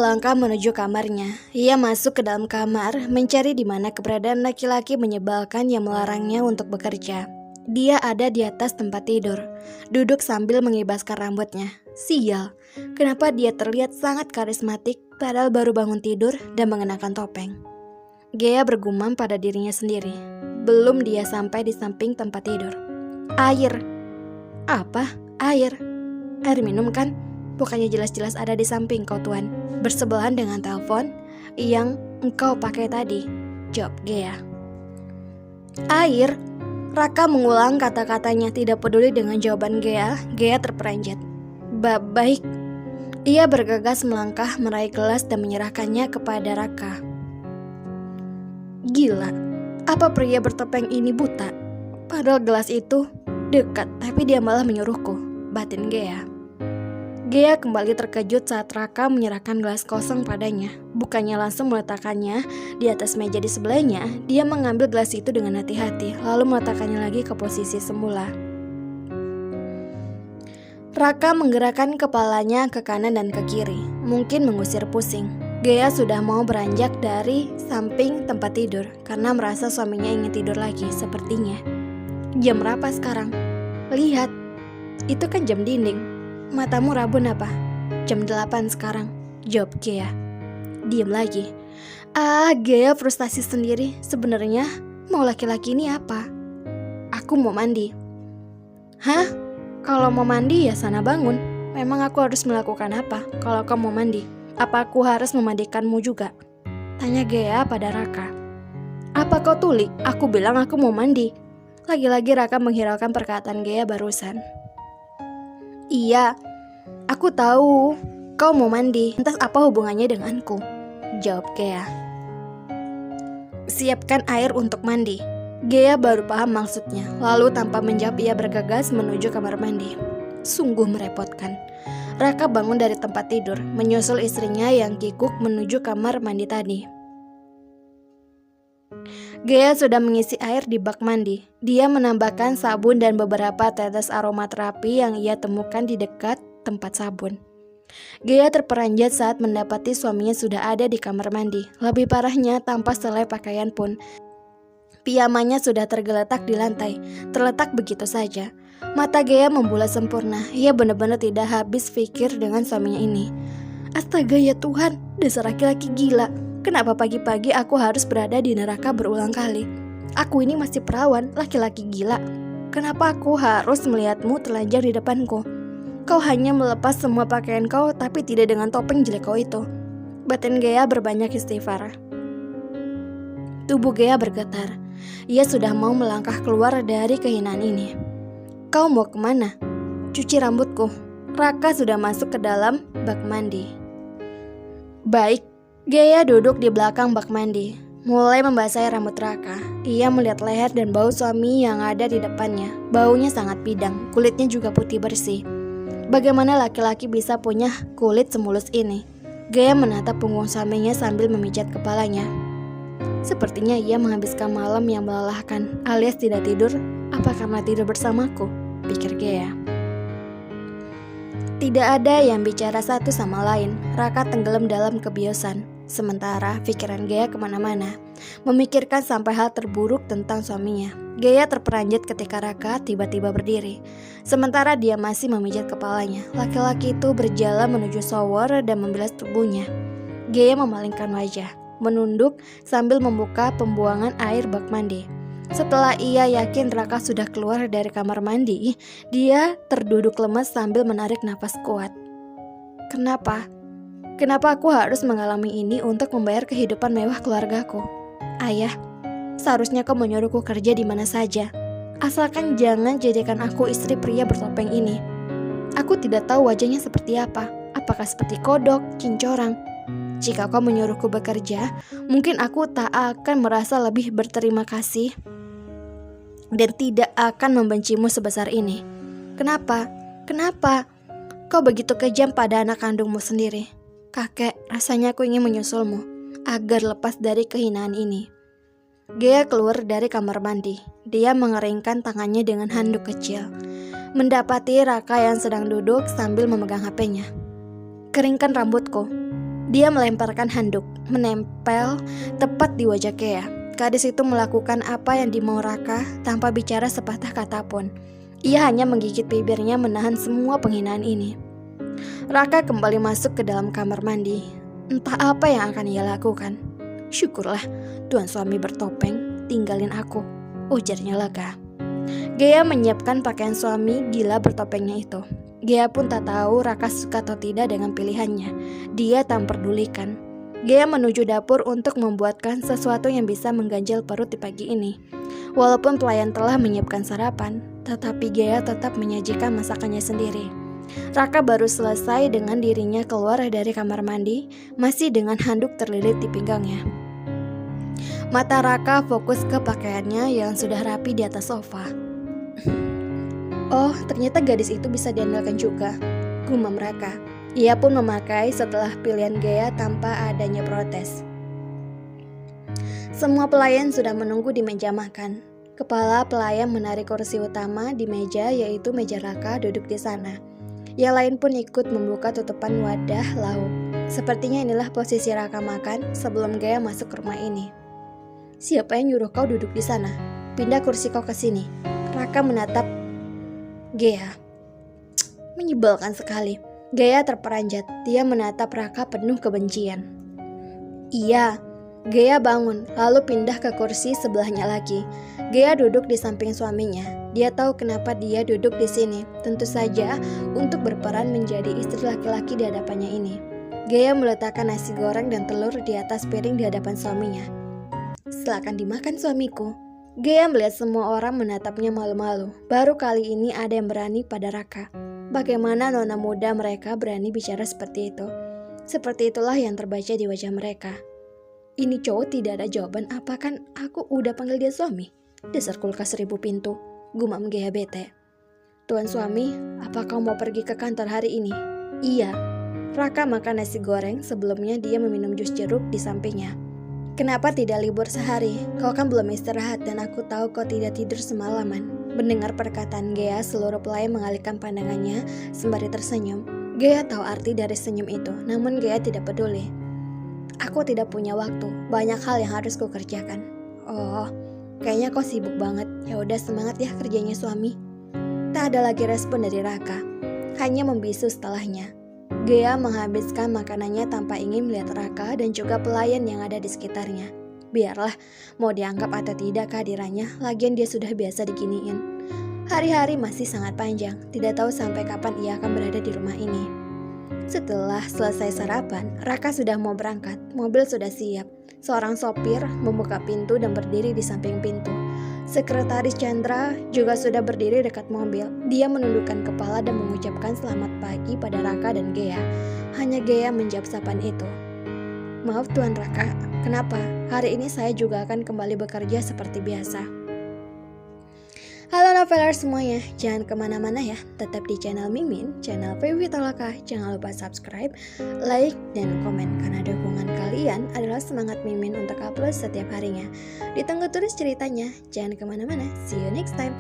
melangkah menuju kamarnya. Ia masuk ke dalam kamar, mencari di mana keberadaan laki-laki menyebalkan yang melarangnya untuk bekerja. Dia ada di atas tempat tidur, duduk sambil mengibaskan rambutnya. Sial, kenapa dia terlihat sangat karismatik padahal baru bangun tidur dan mengenakan topeng. Gea bergumam pada dirinya sendiri. Belum dia sampai di samping tempat tidur. Air. Apa? Air? Air minum kan? Bukannya jelas-jelas ada di samping kau tuan, bersebelahan dengan telepon yang engkau pakai tadi, jawab Gea. Air? Raka mengulang kata-katanya tidak peduli dengan jawaban Gea. Gea terperanjat. Baik. Ia bergegas melangkah meraih gelas dan menyerahkannya kepada Raka. Gila, apa pria bertopeng ini buta? Padahal gelas itu dekat, tapi dia malah menyuruhku, batin Gea. Gea kembali terkejut saat Raka menyerahkan gelas kosong padanya. Bukannya langsung meletakkannya di atas meja di sebelahnya, dia mengambil gelas itu dengan hati-hati, lalu meletakkannya lagi ke posisi semula. Raka menggerakkan kepalanya ke kanan dan ke kiri, mungkin mengusir pusing. Gea sudah mau beranjak dari samping tempat tidur, karena merasa suaminya ingin tidur lagi, sepertinya. Jam berapa sekarang? Lihat, itu kan jam dinding. Matamu rabun apa? Jam 8 sekarang, jawab Gea. Diam lagi. Gea frustasi sendiri. Sebenarnya mau laki-laki ini apa? Aku mau mandi. Hah? Kalau mau mandi ya sana bangun. Memang aku harus melakukan apa kalau kau mau mandi? Apa aku harus memandikanmu juga? Tanya Gea pada Raka. Apa kau tuli? Aku bilang aku mau mandi. Lagi-lagi Raka menghiraukan perkataan Gea barusan. Iya, aku tahu kau mau mandi. Lantas apa hubungannya denganku? Jawab Gea. Siapkan air untuk mandi. Gea baru paham maksudnya. Lalu tanpa menjawab ia bergegas menuju kamar mandi. Sungguh merepotkan. Raka bangun dari tempat tidur, menyusul istrinya yang kikuk menuju kamar mandi tadi. Gea sudah mengisi air di bak mandi. Dia menambahkan sabun dan beberapa tetes aromaterapi yang ia temukan di dekat tempat sabun. Gea terperanjat saat mendapati suaminya sudah ada di kamar mandi. Lebih parahnya, tanpa selai pakaian pun. Piyamanya sudah tergeletak di lantai, terletak begitu saja. Mata Gea membulat sempurna. Ia benar-benar tidak habis pikir dengan suaminya ini. Astaga ya Tuhan, dasar laki-laki gila. Kenapa pagi-pagi aku harus berada di neraka berulang kali? Aku ini masih perawan, laki-laki gila. Kenapa aku harus melihatmu telanjang di depanku? Kau hanya melepas semua pakaian kau, tapi tidak dengan topeng jelek kau itu. Batin Gea berbanyak istighfar. Tubuh Gea bergetar. Ia sudah mau melangkah keluar dari kehinaan ini. Kau mau kemana? Cuci rambutku. Raka sudah masuk ke dalam bak mandi. Baik. Gea duduk di belakang bak mandi, mulai membasahi rambut Raka. Ia melihat leher dan bau suami yang ada di depannya. Baunya sangat bidang, kulitnya juga putih bersih. Bagaimana laki-laki bisa punya kulit semulus ini? Gea menatap punggung suaminya sambil memijat kepalanya. Sepertinya ia menghabiskan malam yang melelahkan, alias tidak tidur. Apa karena tidur bersamaku? Pikir Gea. Tidak ada yang bicara satu sama lain. Raka tenggelam dalam kebiasaan. Sementara pikiran Gea kemana-mana, memikirkan sampai hal terburuk tentang suaminya. Gea terperanjat ketika Raka tiba-tiba berdiri. Sementara dia masih memijat kepalanya, laki-laki itu berjalan menuju shower dan membilas tubuhnya. Gea memalingkan wajah, menunduk sambil membuka pembuangan air bak mandi. Setelah ia yakin Raka sudah keluar dari kamar mandi, dia terduduk lemas sambil menarik napas kuat. Kenapa? Kenapa aku harus mengalami ini untuk membayar kehidupan mewah keluargaku? Ayah, seharusnya kau menyuruhku kerja di mana saja. Asalkan jangan jadikan aku istri pria bertopeng ini. Aku tidak tahu wajahnya seperti apa. Apakah seperti kodok, cincorang? Jika kau menyuruhku bekerja, mungkin aku tak akan merasa lebih berterima kasih dan tidak akan membencimu sebesar ini. Kenapa? Kenapa? Kau begitu kejam pada anak kandungmu sendiri. Kakek, rasanya aku ingin menyusulmu agar lepas dari kehinaan ini. Gea keluar dari kamar mandi. Dia mengeringkan tangannya dengan handuk kecil. Mendapati Raka yang sedang duduk sambil memegang HP-nya. Keringkan rambutku. Dia melemparkan handuk, menempel tepat di wajah Gea. Gadis itu melakukan apa yang dimau Raka tanpa bicara sepatah kata pun. Ia hanya menggigit bibirnya menahan semua penghinaan ini. Raka kembali masuk ke dalam kamar mandi. Entah apa yang akan ia lakukan. Syukurlah, tuan suami bertopeng, tinggalin aku, ujarnya lega. Gea menyiapkan pakaian suami gila bertopengnya itu. Gea pun tak tahu Raka suka atau tidak dengan pilihannya. Dia tak memperdulikan. Gea menuju dapur untuk membuatkan sesuatu yang bisa mengganjal perut di pagi ini. Walaupun pelayan telah menyiapkan sarapan, tetapi Gea tetap menyajikan masakannya sendiri. Raka baru selesai dengan dirinya keluar dari kamar mandi, masih dengan handuk terlilit di pinggangnya. Mata Raka fokus ke pakaiannya yang sudah rapi di atas sofa. Oh, ternyata gadis itu bisa diandalkan juga, gumam Raka. Ia pun memakai setelah pilihan Gea tanpa adanya protes. Semua pelayan sudah menunggu di meja makan. Kepala pelayan menarik kursi utama di meja, yaitu meja Raka duduk di sana. Yang lain pun ikut membuka tutupan wadah lauk. Sepertinya inilah posisi Raka makan sebelum Gea masuk ke rumah ini. Siapa yang nyuruh kau duduk di sana? Pindah kursi kau ke sini. Raka menatap Gea. Menyebalkan sekali. Gea terperanjat. Dia menatap Raka penuh kebencian. Iya. Gea bangun, lalu pindah ke kursi sebelahnya lagi. Gea duduk di samping suaminya. Dia tahu kenapa dia duduk di sini. Tentu saja untuk berperan menjadi istri laki-laki di hadapannya ini. Gea meletakkan nasi goreng dan telur di atas piring di hadapan suaminya. Silakan dimakan suamiku. Gea melihat semua orang menatapnya malu-malu. Baru kali ini ada yang berani pada Raka. Bagaimana nona muda mereka berani bicara seperti itu? Seperti itulah yang terbaca di wajah mereka. Ini cowok tidak ada jawaban, apa kan aku udah panggil dia suami? Dasar kulkas 1000 pintu, gumam Gea bete. Tuan suami, apa kau mau pergi ke kantor hari ini? Iya. Raka makan nasi goreng, sebelumnya dia meminum jus jeruk di sampingnya. Kenapa tidak libur sehari? Kau kan belum istirahat dan aku tahu kau tidak tidur semalaman. Mendengar perkataan Gea, seluruh pelayan mengalihkan pandangannya sembari tersenyum. Gea tahu arti dari senyum itu, namun Gea tidak peduli. Aku tidak punya waktu, banyak hal yang harus kukerjakan. Oh, kayaknya kau sibuk banget. Ya udah semangat ya kerjanya suami. Tak ada lagi respon dari Raka, hanya membisu setelahnya. Gea menghabiskan makanannya tanpa ingin melihat Raka dan juga pelayan yang ada di sekitarnya. Biarlah, mau dianggap atau tidak kehadirannya, lagian dia sudah biasa diginiin. Hari-hari masih sangat panjang, tidak tahu sampai kapan ia akan berada di rumah ini. Setelah selesai sarapan, Raka sudah mau berangkat. Mobil sudah siap. Seorang sopir membuka pintu dan berdiri di samping pintu. Sekretaris Chandra juga sudah berdiri dekat mobil. Dia menundukkan kepala dan mengucapkan selamat pagi pada Raka dan Gea. Hanya Gea menjawab sapaan itu. Maaf Tuan Raka, kenapa? Hari ini saya juga akan kembali bekerja seperti biasa. Halo novelers semuanya, jangan kemana-mana ya, tetap di channel Mimin, channel PW Tolaka. Jangan lupa subscribe, like, dan komen, karena dukungan kalian adalah semangat Mimin untuk upload setiap harinya. Ditunggu terus ceritanya, jangan kemana-mana, see you next time.